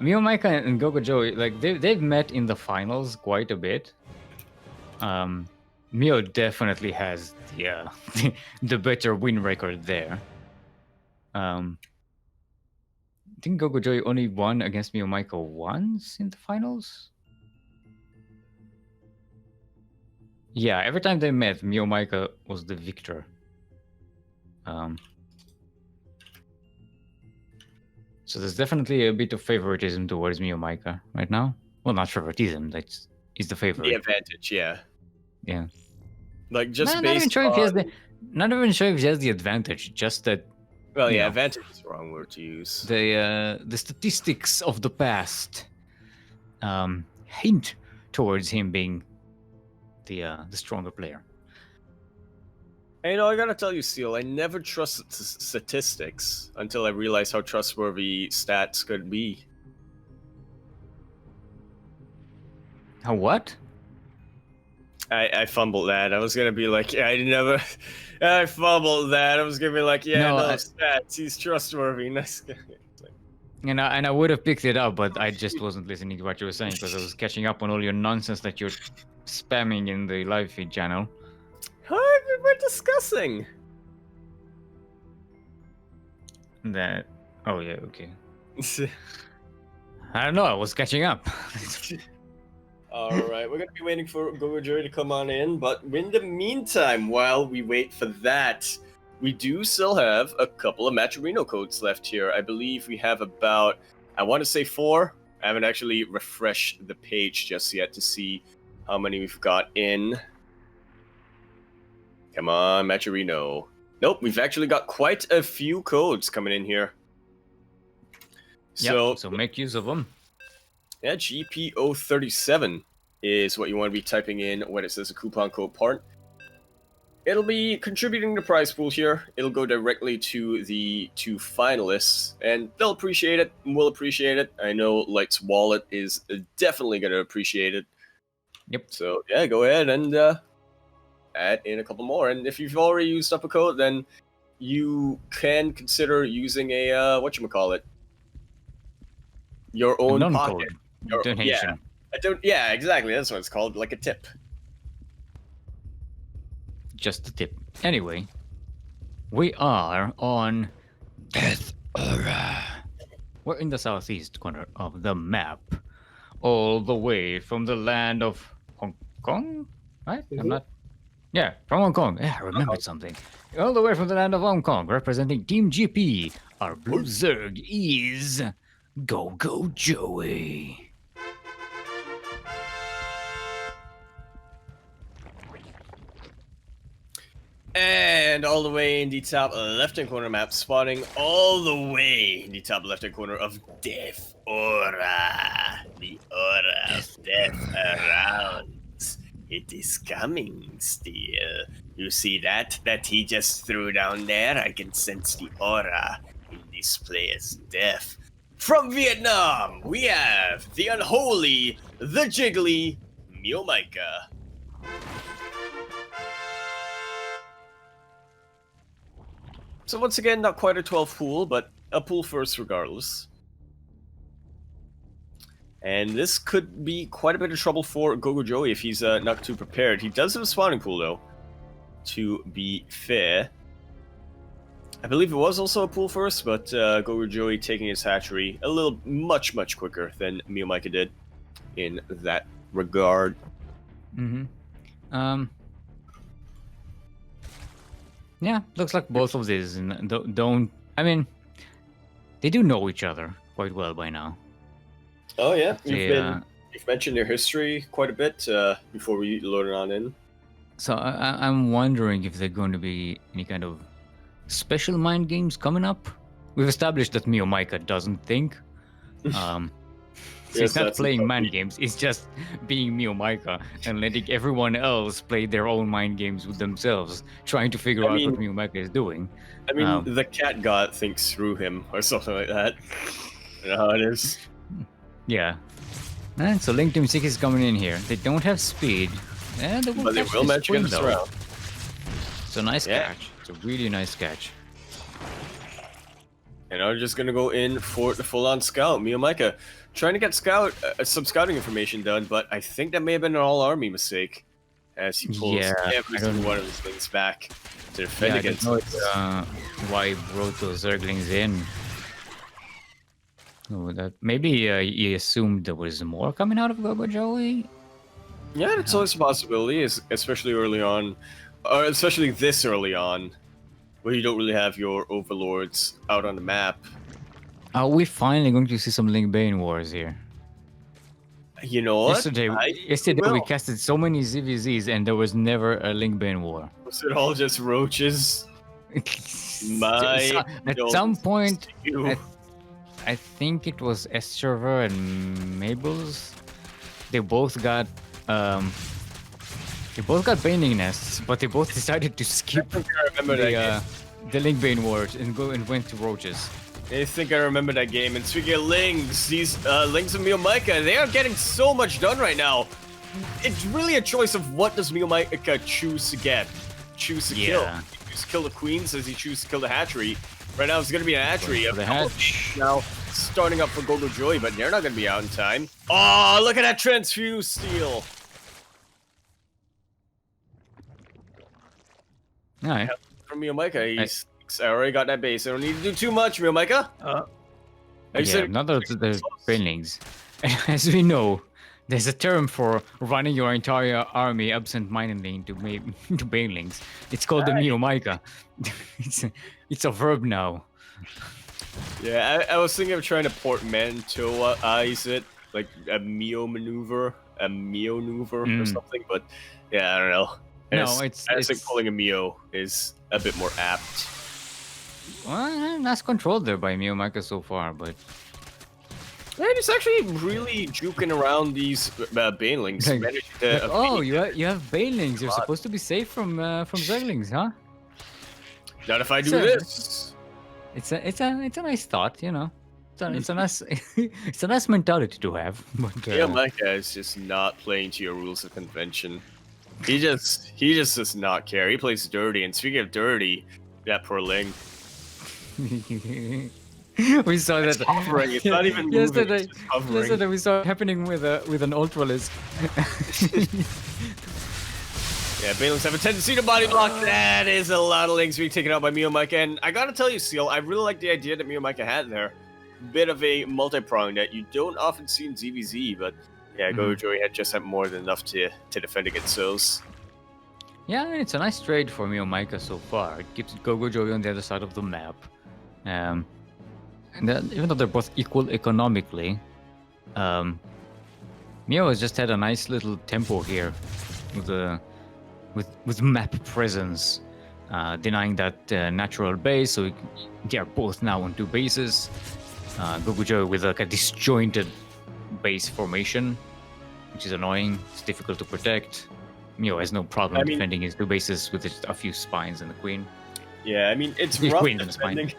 MeomaikA and GogojOey, like they've met in the finals quite a bit. Mio definitely has the the better win record there. I think GogojOey only won against MeomaikA once in the finals. Yeah, every time they met, MeomaikA was the victor. So there's definitely a bit of favoritism towards MeomaikA right now. Well, not favoritism, he's the favorite. The advantage, yeah. Yeah. Like just not based even sure on... if he has not even sure if he has the advantage, just that... Well, yeah, advantage is the wrong word to use. The statistics of the past hint towards him being the stronger player. And, you know, I gotta tell you, Steel, I never trusted statistics until I realized how trustworthy stats could be. How what? I fumbled that. I was gonna be like, yeah, I fumbled that. I was gonna be like, yeah, no stats. He's trustworthy. Nice guy. And I would have picked it up, but I just wasn't listening to what you were saying because I was catching up on all your nonsense that you're spamming in the live feed channel. What we're discussing? That. Oh yeah, okay. I don't know. I was catching up. Alright, we're gonna be waiting for GogojOey to come on in, but in the meantime, while we wait for that, we do still have a couple of Matcherino codes left here. I believe we have about, I want to say 4. I haven't actually refreshed the page just yet to see how many we've got in. Come on, Matcherino. Nope, we've actually got quite a few codes coming in here. So make use of them. Yeah, GPO37 is what you want to be typing in when it says a coupon code part. It'll be contributing to the prize pool here. It'll go directly to the 2 finalists, and they'll appreciate it, and we'll appreciate it. I know Light's wallet is definitely going to appreciate it. Yep. So, yeah, go ahead and add in a couple more. And if you've already used up a code, then you can consider using a, whatchamacallit, your own pocket. Donation. Yeah, exactly. That's what it's called, like a tip. Just a tip. Anyway, we are on Death Aura. We're in the southeast corner of the map, all the way from the land of Hong Kong, right? Mm-hmm. I'm not... Yeah, from Hong Kong. Yeah, I remembered something. All the way from the land of Hong Kong, representing Team GP, our blue Zerg is GogojOey. And all the way in the top left-hand corner map, spawning all the way in the top left-hand corner of Death Aura. The aura of death around. It is coming, Steel. You see that? That he just threw down there? I can sense the aura in this player's death. From Vietnam, we have the unholy, the jiggly, MeomaikA. So once again, not quite a 12 pool, but a pool first regardless. And this could be quite a bit of trouble for GogojOey if he's not too prepared. He does have a spawning pool though, to be fair. I believe it was also a pool first, but GogojOey taking his hatchery a little much quicker than MeomaikA did in that regard. Yeah, looks like both of these don't... I mean, they do know each other quite well by now. Oh yeah, you've mentioned their history quite a bit before we load it on in. So I'm wondering if there are going to be any kind of special mind games coming up. We've established that MeomaikA doesn't think. He's not playing mind games, it's just being MeomaikA and letting everyone else play their own mind games with themselves, trying to figure out what MeomaikA is doing. I mean, the cat god thinks through him, or something like that. You know how it is? Yeah. And so Link Team 6 is coming in here. They don't have speed. And but they will match against this round. It's a nice catch. It's a really nice catch. And I'm just gonna go in for the full-on scout. MeomaikA trying to get some scouting information done, but I think that may have been an all-army mistake, as he pulls every single one of his things back to defend against. I don't know why he brought those Zerglings in. Oh, that maybe he assumed there was more coming out of GogojOey. Yeah, it's always a possibility, especially early on, or especially this early on, where you don't really have your overlords out on the map. Are we finally going to see some Link Bane wars here? You know what? Yesterday we casted so many ZvZs and there was never a Link Bane war. Was it all just roaches? At some point, I think it was Esterver and Mabel's. They both got Baning nests, but they both decided to skip the Link Bane wars and went to roaches. I think I remember that game. And speaking of Lings, these Lings of MeomaikA, they are getting so much done right now. It's really a choice of what does MeomaikA choose to get, choose to kill. He choose to kill the queens, does he choose to kill the hatchery? Right now it's going to be a hatchery. The hatch. Now starting up for GogojOey, but they're not going to be out in time. Oh, look at that transfuse steal. All right. From MeomaikA, I already got that base. I don't need to do too much, MeomaikA. Now that there's banelings. As we know, there's a term for running your entire army absent-mindedly into banelings. It's called the MeomaikA. It's a verb now. Yeah, I was thinking of trying to portmanteauize it, like a Meo maneuver, or something, but yeah, I don't know. I think pulling a Meo is a bit more apt. Well, that's controlled there by MeomaikA so far, but yeah, it's actually really juking around these banelings. You have banelings. You're supposed to be safe from Zerglings, huh? Not if I do this. It's a nice thought, you know. It's a nice it's a nice mentality to have. But, MeomaikA is just not playing to your rules of convention. He just does not care. He plays dirty, and speaking of dirty, that poor Ling. We saw that. It's hovering. It's not even moving. Yesterday we saw it happening with an Ultralisk. Yeah, banelings have a tendency to body block. That is a lot of Lings being taken out by MeomaikA, and I gotta tell you, Seal, I really like the idea that MeomaikA had there. Bit of a multi-prong that you don't often see in ZvZ, but yeah, GogojOey had more than enough to defend against those. Yeah, it's a nice trade for MeomaikA so far. It keeps GogojOey on the other side of the map. And even though they're both equal economically, Meo has just had a nice little tempo here with map presence, denying that natural base, so they are both now on two bases. GogojOey with like a disjointed base formation, which is annoying. It's difficult to protect. Meo has no problem defending his two bases with just a few spines and the queen. Yeah, I mean, it's rough defending.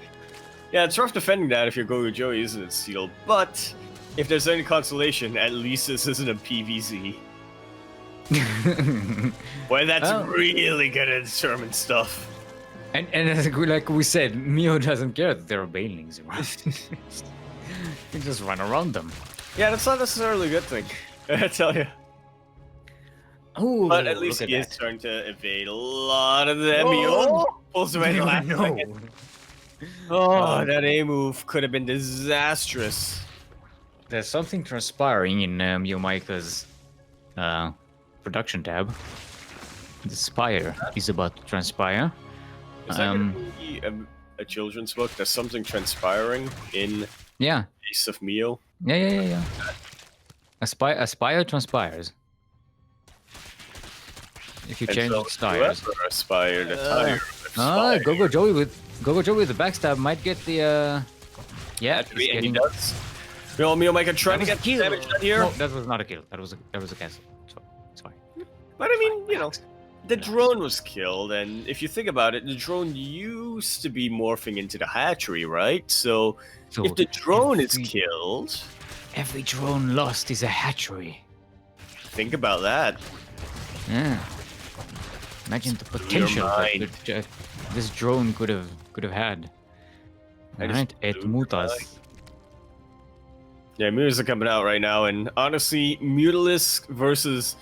Yeah, it's rough defending that if you're GogojOey, isn't it, Seal? But if there's any consolation, at least this isn't a PvZ. Well, that's really gonna determine stuff. And like we said, Meo doesn't care that there are banelings around. He just run around them. Yeah, that's not necessarily a good thing, I tell you. Oh, but at least he is starting to evade a lot of them. Meo pulls away the last second. Oh, that A move could have been disastrous. There's something transpiring in MeomaikA's production tab. The Spire is about to transpire. Is that going to be a children's book? There's something transpiring in Ace of Meo? Yeah. A Spire transpires. If you change the styles. Aspired, GogojOey with the backstab might get the and he does. MeomaikA trying to get damage done here. No, that was not a kill. That was a cancel. So it's fine. But I mean, you know, the drone was killed, and if you think about it, the drone used to be morphing into the hatchery, right? So if the drone is killed, every drone lost is a hatchery. Think about that. Yeah. Imagine the potential that this drone could have had. Alright, et mutas. Yeah, Mutas are coming out right now, and honestly, Mutalisk versus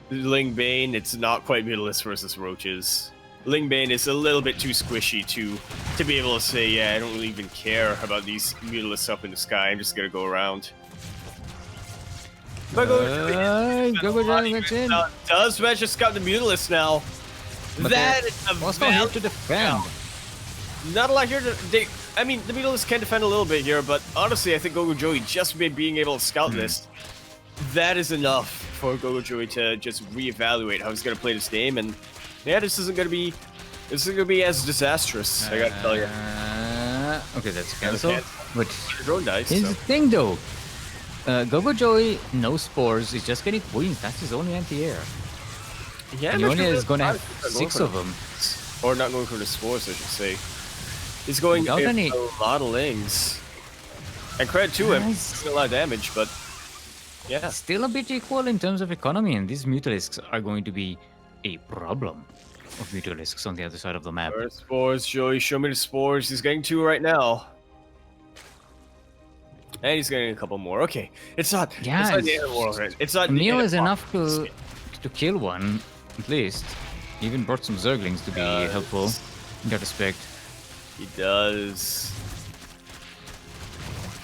Ling Bane, it's not quite Mutalisk versus Roaches. Ling Bane is a little bit too squishy to be able to say, yeah, I don't really even care about these Mutalisks up in the sky. I'm just gonna go around. GogojOey gets in. Does manage to scout the Mutalisk now. But That is a also here valid to defend. Not a lot here. I mean, the Mutalisk can defend a little bit here, but honestly, I think GogojOey just by being able to scout this, that is enough for GogojOey to just reevaluate how he's going to play this game. And yeah, this isn't going to be as disastrous. I got to tell you. Okay, that's cancelled. But Drone dice. here's the thing, though. GogojOey, no spores. He's just getting queens. That's his only anti-air. Yeah, And Leonia is going to have 6 of them. Or not going for the spores, I should say. He's going Without for any- a lot of lings. And credit to him, Nice. he's doing a lot of damage, but yeah. Still a bit equal in terms of economy, and these Mutalisks are going to be a problem of Mutalisks on the other side of the map. Where's spores, Joey? Show me the spores. He's getting 2 right now. And he's getting a couple more. Okay, it's not. Yeah, it's not the end of the world. Right? It's not. A the meal end is of the enough world. to kill one, at least. He even brought some Zerglings to be helpful in that respect. He does.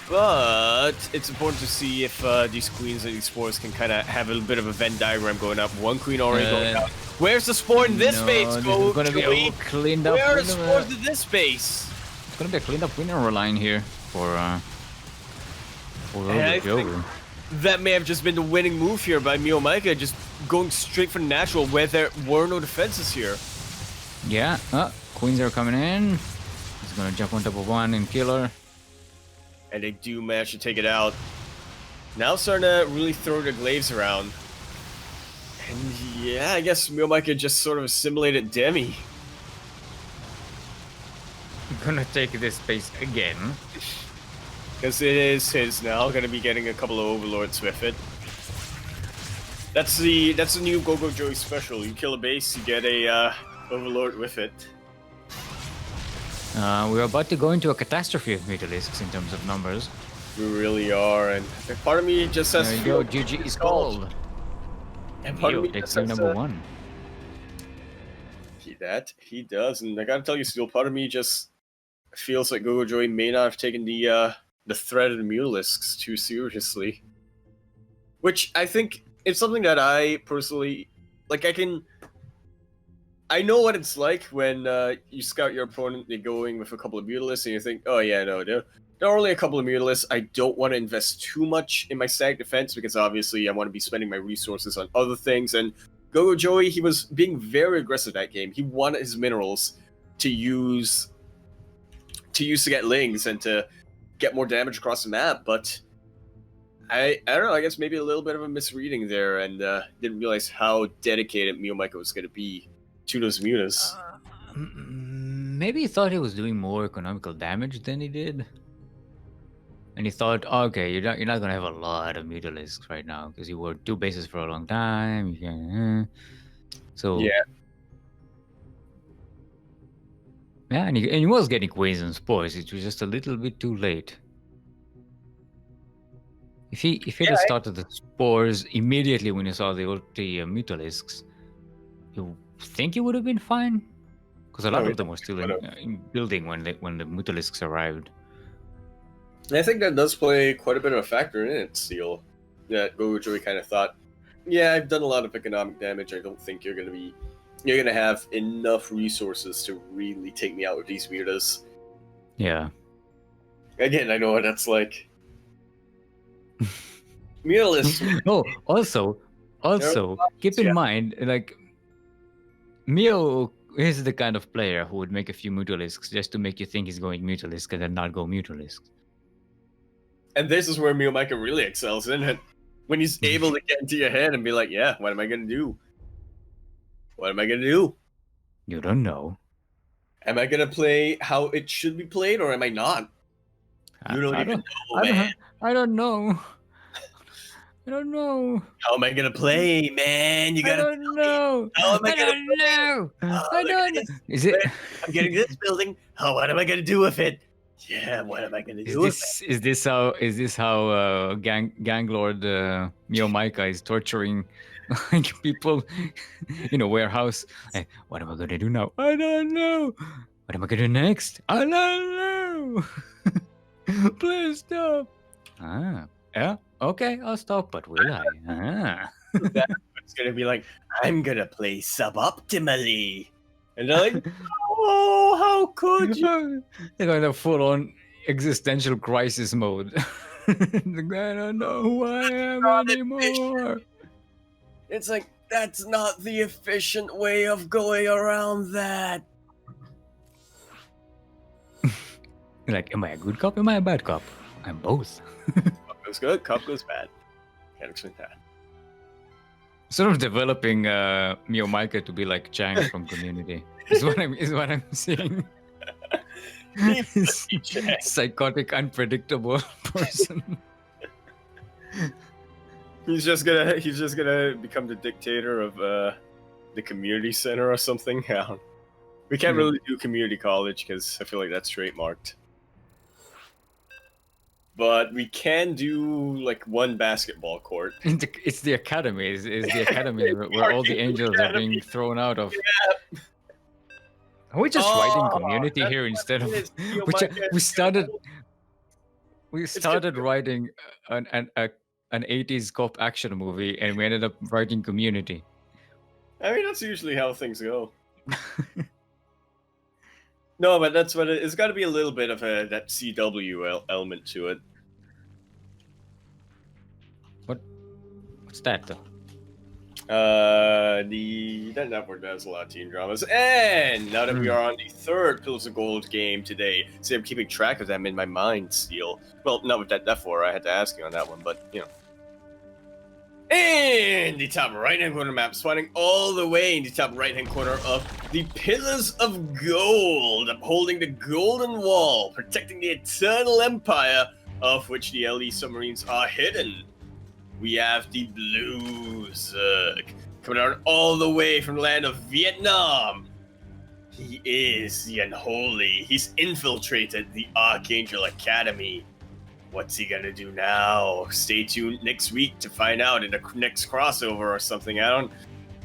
But it's important to see if these queens and these spores can kind of have a bit of a Venn diagram going up. One queen already going out. Where's the spore in this space? This Go, is gonna be Joey. a cleaned up. Where are the winner. spores in this space? It's gonna be a cleaned up winner line here for And I think that may have just been the winning move here by MeomaikA, just going straight for natural where there were no defenses here. Yeah, queens are coming in. He's gonna jump on top of one and kill her. And they do manage to take it out. Now starting to really throw their glaives around. And yeah, I guess MeomaikA just sort of assimilated Demi. Gonna take this space again. Because it is his now, gonna be getting a couple of overlords with it. That's the new GogojOey special. You kill a base, you get a overlord with it. We're about to go into a catastrophe of Mutalisks in terms of numbers. We really are, and part of me just says There you go, GG is called. And part of Neo me takes just game says, number 1. He does, and I gotta tell you, Steel, part of me just feels like GogojOey may not have taken the threat of the Mutalisks too seriously. Which I think it's something that I personally like. I know what it's like when you scout your opponent, they're going with a couple of Mutalisks, and you think, oh yeah, no, there are only a couple of Mutalisks. I don't want to invest too much in my static defense because obviously I want to be spending my resources on other things. And GogojOey, he was being very aggressive that game. He wanted his minerals to use to get lings and to get more damage across the map, but I don't know, I guess maybe a little bit of a misreading there, and didn't realize how dedicated MeomaikA was going to be to those mutas. Maybe he thought he was doing more economical damage than he did. And he thought, oh, okay, you're not gonna have a lot of Mutalisks right now because you were 2 bases for a long time. You can, so Yeah. Yeah, and he was getting queens and spores. It was just a little bit too late. If he had started the spores immediately when he saw the Mutalisks, you think he would have been fine? Because a lot of them were still in building when the Mutalisks arrived. And I think that does play quite a bit of a factor in it, Steel. That GogojOey kind of thought, yeah, I've done a lot of economic damage. I don't think you're gonna have enough resources to really take me out with these mutas. Yeah. Again, I know what that's like. Mutalisks. Oh, also, keep in mind, like, Mio is the kind of player who would make a few Mutalisks just to make you think he's going Mutalisk and then not go Mutalisk. And this is where MeomaikA really excels, isn't it? When he's able to get into your head and be like, yeah, what am I gonna do? What am I gonna do? You don't know. Am I gonna play how it should be played, or am I not? You don't even know, man. I don't know. I don't know. How am I gonna play, man? You gotta. I don't know. How am I I gonna don't know. I don't know. Is it? I'm getting this building. What am I gonna do with it? Yeah, what am I gonna Is do with this how gang lord MeomaikA is torturing like people in a warehouse? Like, what am I gonna do now? I don't know. What am I gonna do next? I don't know. Please stop. Ah, yeah. Okay, I'll stop. But will I? Ah. it? It's gonna be like, I'm gonna play suboptimally. And they're like, oh, how could you? They're going to full-on existential crisis mode. I don't know who I am Not anymore. It's like, that's not the efficient way of going around that. Like, am I a good cop? Am I a bad cop? I'm both. Cup goes good, cup goes bad. Can't explain that. Sort of developing MeomaikA to be like Chang from Community. Is what I'm seeing. Psychotic, unpredictable person. He's just gonna become the dictator of the community center or something. Yeah. We can't really do community college because I feel like that's trademarked. But we can do like one basketball court. It's the academy. Is the academy where all the angels are being thrown out of. Yeah. Are we just writing community here instead of we started writing an 80s cop action movie and we ended up writing community. I mean, that's usually how things go. No, but that's what it's got to be a little bit of that CW element to it. What's that though? That network does a lot of teen dramas, and now that we are on the third Pillars of Gold game today, see, I'm keeping track of them in my mind still. Well, not with that F4, I had to ask you on that one, but you know. In the top right-hand corner map, spawning all the way in the top right-hand corner of the Pillars of Gold, upholding the Golden Wall, protecting the Eternal Empire, of which the LE submarines are hidden. We have the Blue Zerg, coming out all the way from the land of Vietnam. He is the Unholy. He's infiltrated the Archangel Academy. What's he gonna do now? Stay tuned next week to find out in the next crossover or something. I don't.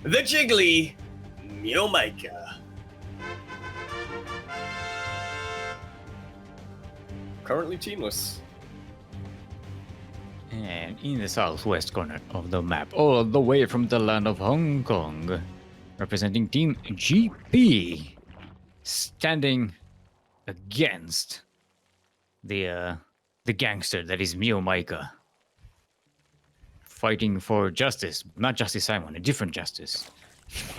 The Jiggly MeomaikA. Currently teamless. And in the southwest corner of the map, all the way from the land of Hong Kong, representing Team GP, standing against the gangster that is MeomaikA, fighting for justice, not Justice Simon, a different justice.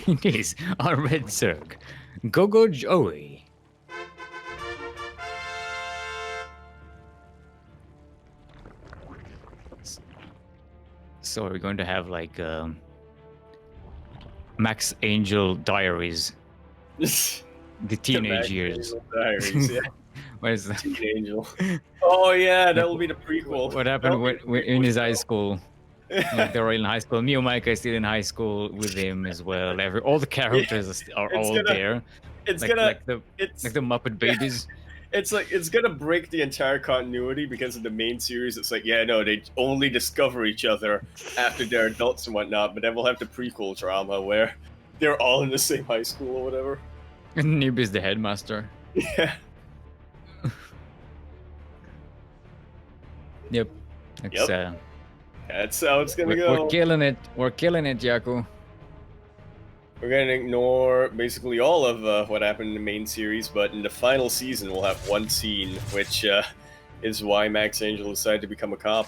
It is our red Zerg, GogojOey. So we're going to have like Max Angel Diaries, the teenage years. Diaries, yeah. What is that? Teen Angel. Oh yeah, that will be the prequel. What happened when in his high school? Like they're all in high school. MeomaikA is still in high school with him as well. All the characters are all there. It's like the Muppet Babies. It's gonna break the entire continuity because in the main series it's like, yeah, no, they only discover each other after they're adults and whatnot, but then we'll have the prequel drama where they're all in the same high school or whatever. And Nib is the headmaster. Yeah. Yep. That's how it's gonna go. We're killing it. We're killing it, Yaku. We're gonna ignore basically all of what happened in the main series, but in the final season we'll have one scene, which is why Max Angel decided to become a cop.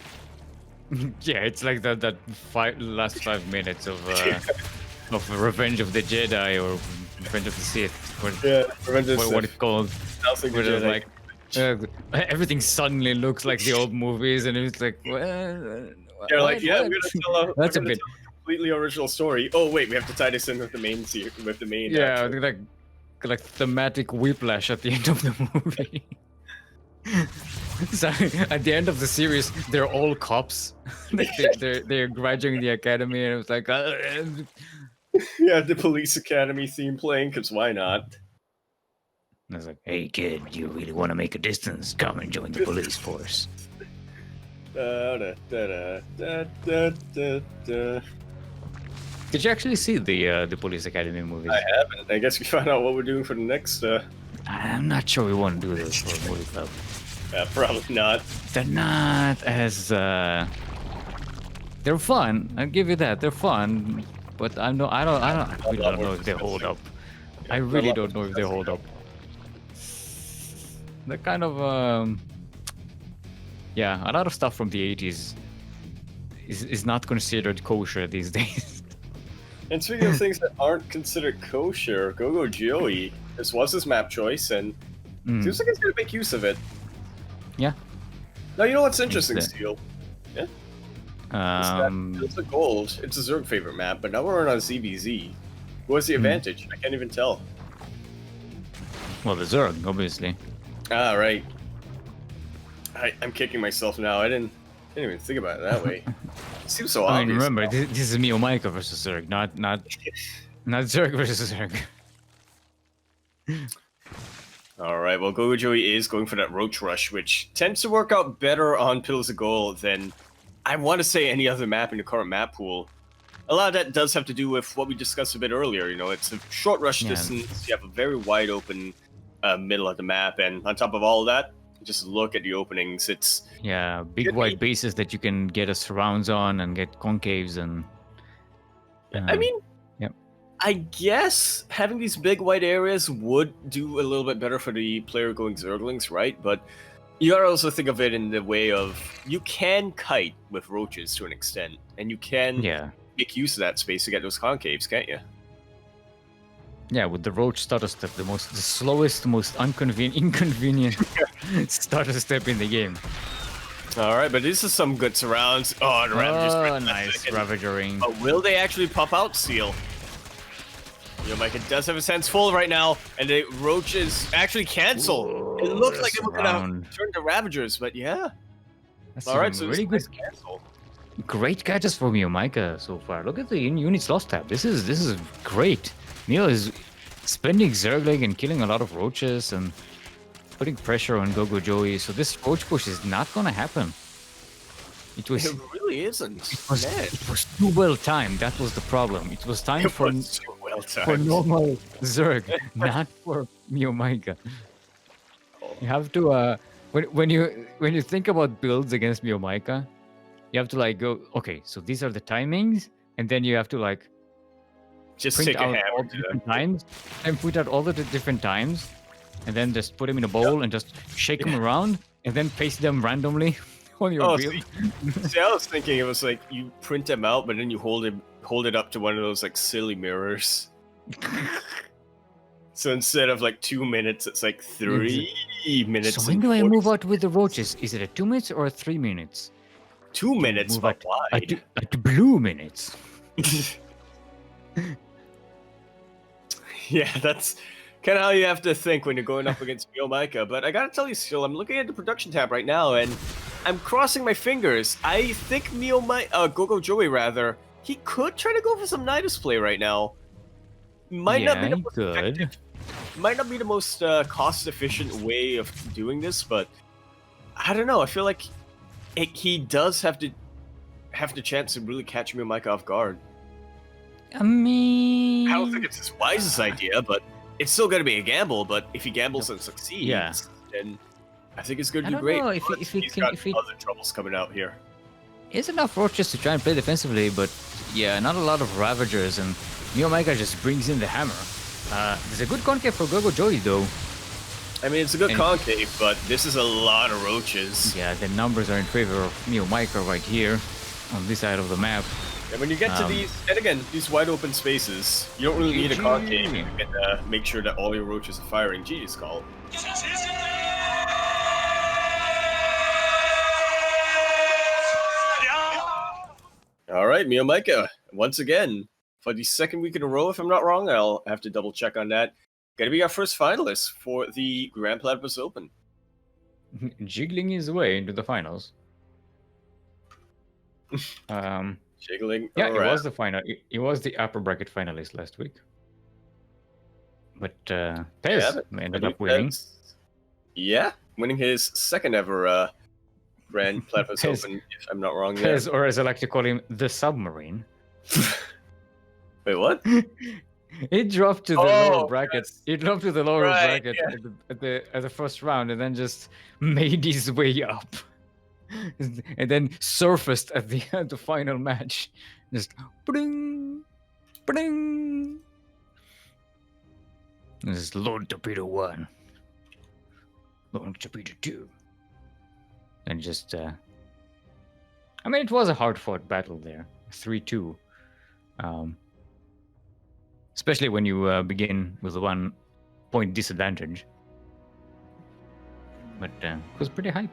Yeah, it's like that last 5 minutes of Revenge of the Jedi or Revenge of the Sith. Revenge of the Sith. What it's called. Where like everything suddenly looks like the old movies, and it's like, well, they're like, yeah, we're gonna tell that's a bit completely original story. Oh wait, we have to tie this in with the main yeah, like thematic whiplash at the end of the movie. So at the end of the series, they're all cops. Like they're graduating the academy, and it was like, yeah, the police academy theme playing, because why not? I was like, hey kid, you really want to make a distance? Come and join the police force. Da, da, da, da, da, da, da. Did you actually see the Police Academy movies? I haven't. I guess we find out what we're doing for the next. I'm not sure we want to do this for a movie club. Probably not. They're not as they're fun. I'll give you that. They're fun, but I really don't know if they hold up. I really don't know if they hold up. They're kind of yeah, a lot of stuff from the 80s is not considered kosher these days. And speaking of things that aren't considered kosher, GogojOey, this was his map choice, and seems like he's gonna make use of it. Yeah. Now, you know what's interesting, Steel? Yeah? It's a gold. It's a Zerg favorite map, but now we're on ZvZ. What's the advantage? I can't even tell. Well, the Zerg, obviously. Ah, right. I'm kicking myself now. I didn't even think about it that way. It seems so obvious. I mean, remember, this is MeomaikA versus Zerg, not Zerg versus Zerg. Alright, well, GogojOey is going for that Roach Rush, which tends to work out better on Pillars of Gold than, I want to say, any other map in the current map pool. A lot of that does have to do with what we discussed a bit earlier. You know, it's a short rush distance, you have a very wide open middle of the map, and on top of all of that, just look at the openings. It's big wide bases that you can get a surrounds on and get concaves and. I mean, I guess having these big wide areas would do a little bit better for the player going Zerglings, right? But you gotta also think of it in the way of you can kite with roaches to an extent, and you can make use of that space to get those concaves, can't you? Yeah, with the roach starter step, the slowest, most inconvenient starter step in the game. All right, but this is some good surrounds. Oh, the Ravagers. Oh, nice Ravagering. But will they actually pop out, Seal? MeomaikA does have his hands full right now, and the roaches actually cancel. Whoa, it looks like they were gonna turn to Ravagers, but yeah. That's all right, so really good. Cancel. Great catches for MeomaikA so far. Look at the units lost tab. This is great. Meo is spending Zergling and killing a lot of roaches and putting pressure on GogojOey. So this roach push is not gonna happen. It really isn't. It was too well timed. That was the problem. It was timed for normal Zerg, not for MeomaikA. You have to when you think about builds against MeomaikA, you have to like go, okay, so these are the timings, and then you have to like just print take out a all the different times and put out all the different times, and then just put them in a bowl and just shake them around, and then paste them randomly on your build. See, I was thinking it was like you print them out, but then you hold it up to one of those like silly mirrors. So instead of like 2 minutes, it's like 3 minutes. So when do I move out with the roaches? Is it at 2 minutes or at 3 minutes? 2 minutes, but wide. At blue minutes. Yeah, that's kind of how you have to think when you're going up against MeomaikA. But I gotta tell you, still, I'm looking at the production tab right now, and I'm crossing my fingers. I think GogojOey rather, he could try to go for some Nidus play right now. Might not be the most effective. Might not be the most cost-efficient way of doing this, but I don't know. I feel like he does have the chance to really catch MeomaikA off guard. I mean, I don't think it's his wisest idea, but it's still going to be a gamble. But if he gambles and succeeds, then I think it's going to do great. Know if he's got other troubles coming out here. It's enough roaches to try and play defensively, but yeah, not a lot of Ravagers, and MeomaikA just brings in the hammer. There's a good concave for GogojOey though. I mean, it's a good concave, but this is a lot of roaches. Yeah, the numbers are in favor of MeomaikA right here on this side of the map. And when you get to these, and again, these wide open spaces, you don't really need a concave. You can make sure that all your roaches are firing. GG's call. All right, MeomaikA, once again, for the second week in a row, if I'm not wrong, I'll have to double check on that. Gonna be our first finalist for the Grand Platypus Open. Jiggling his way into the finals. Jiggling. Yeah, it was the final. It was the upper bracket finalist last week. But Pez ended up winning. Yeah, winning his second ever Grand Platypus Pez- Open, if I'm not wrong. There. Pez, or as I like to call him, the submarine. Wait, what? He dropped to the lower Oh, bracket. yes. He dropped to the lower Right, bracket yeah. at the first round, and then just made his way up, and then surfaced at the final match. Just bling, bling. This is Lord Torpedo 1, Lord Torpedo 2, and just. I mean, it was a hard-fought battle there, 3-2. Especially when you begin with a 1 point disadvantage. But it was pretty hype.